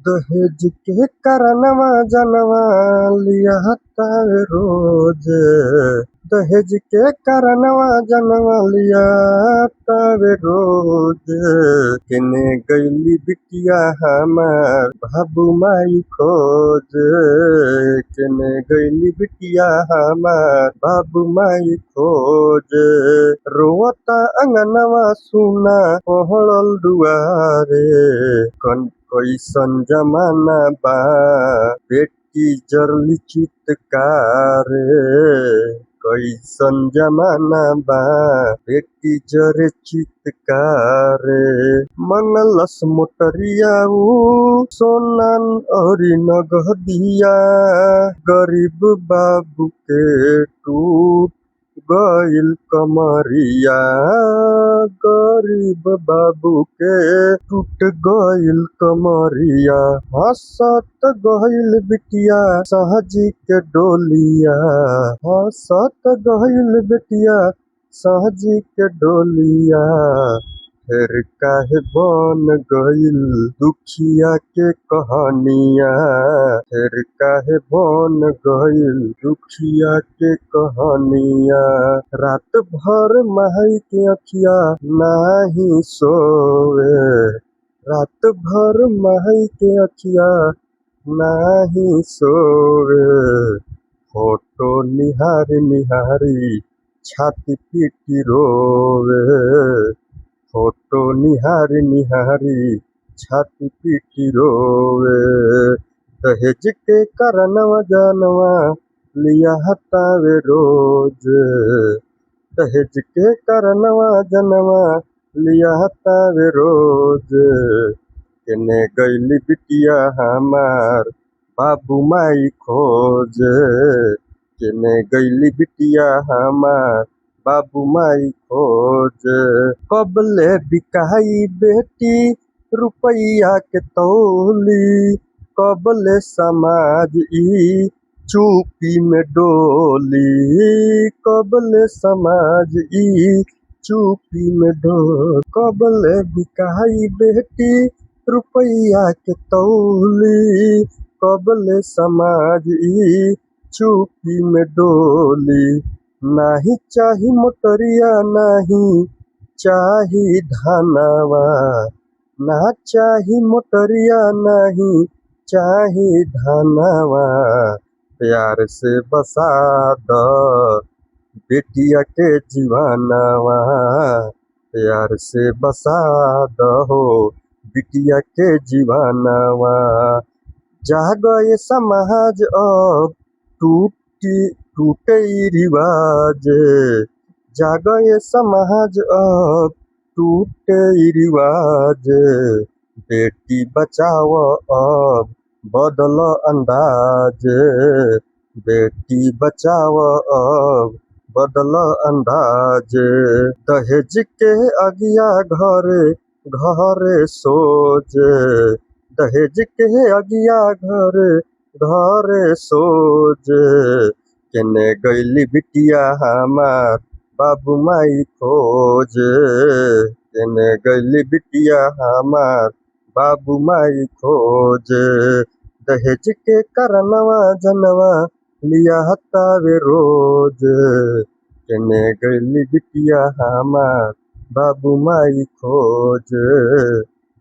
दहेज के कारणवा जनवा लिया हतावे रोज। दहेज के कारणवा जनवा लिया हतावे रोज। केने गईली बिटिया हमार बाबू माई खोज। केने गईली बिटिया हमार बाबू माई खोज। रोवता अंगनवा सुना पहड़ल दुआरे। कैसन जमाना बा बेटी जरली चितकारे। कैसन जमाना बा बेटी जरे चितकारे। मंगलस मोटरिया सोनान औरी नगदिया। गरीब बाबू के टूट गइल कमरिया। गरीब बाबू के टूट गइल कमरिया। हंसत गइल बिटिया सहजी के डोलिया। हंसत गइल बिटिया सहजी के डोलिया। फिर काहे बन गइल दुखिया के कहानिया। फिर काहे बन गइल दुखिया के कहानिया। रात भर माई के अखिया नाही सोवे। रात भर माई के अखिया नाही सोवे। फोटो निहारी निहारी छाती पीटी रोवे। फोटो निहारी निहारी छाती पीटी रोवे। दहेज के कारणवा जानवा लिया हतावे रोज। दहेज के कारणवा जनवा लिया हतावे रोज। केने गईली बिटिया हमार बाबू माई खोज। केने गईली बिटिया हमार बाबू माई खोज। कबले बिकाई बेटी रुपया के तौली। कबले समाज ई चुप्पी में डोली। कबले समाज ई चुप्पी में डोली। कबले बिकाई बेटी रुपया के तौली। कबले समाज ई चुप्पी में डोली। नाही चाही मोटरिया नाही चाही धनवा। ना चाही मोटरिया नहीं चाही धनवा। प्यार से बसा द बेटिया के जीवनवा। प्यार से बसा दहो बिटिया के जीवनवा। जागो ये समाज अब टूटे रिवाज। जागो ये समाज अब टूटे रिवाज। बेटी बचाओ अब बदलो अंदाज। बेटी बचाओ अब बदलो अंदाज। दहेज के अगिया घरे घरे सोज। दहेज के अगिया घरे घरे सोज। केने गईली बिटिया हमार बाबू माई खोज। केने गईली बिटिया हमार बाबू माई खोज। दहेज के कारणवा जनवा लिया हतावे रोज। केने गईली बिटिया हमार बाबू माई खोज।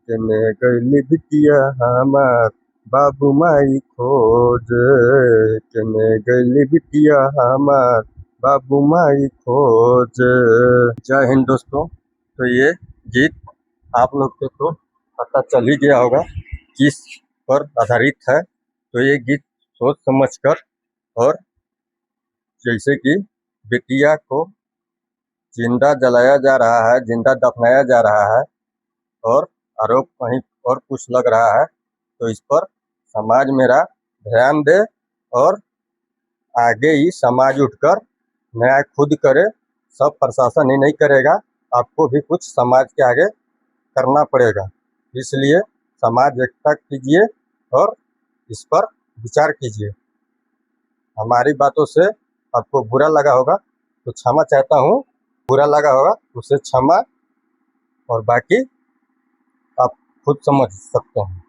केने गईली बिटिया हमार बाबू माई खोज। केने गईली बिटिया हमार बाबू माई खोज। जय हिंद दोस्तों। तो ये गीत आप लोग को तो पता चल ही गया होगा किस पर आधारित है। तो ये गीत सोच समझकर और जैसे कि बेटिया को जिंदा जलाया जा रहा है, जिंदा दफनाया जा रहा है और आरोप कहीं और कुछ लग रहा है, तो इस पर समाज मेरा ध्यान दे और आगे ही समाज उठकर न्याय खुद करे। सब प्रशासन ही नहीं करेगा, आपको भी कुछ समाज के आगे करना पड़ेगा। इसलिए समाज एकता कीजिए और इस पर विचार कीजिए। हमारी बातों से आपको बुरा लगा होगा तो क्षमा चाहता हूँ, बुरा लगा होगा उसे क्षमा, और बाकी आप खुद समझ सकते हैं।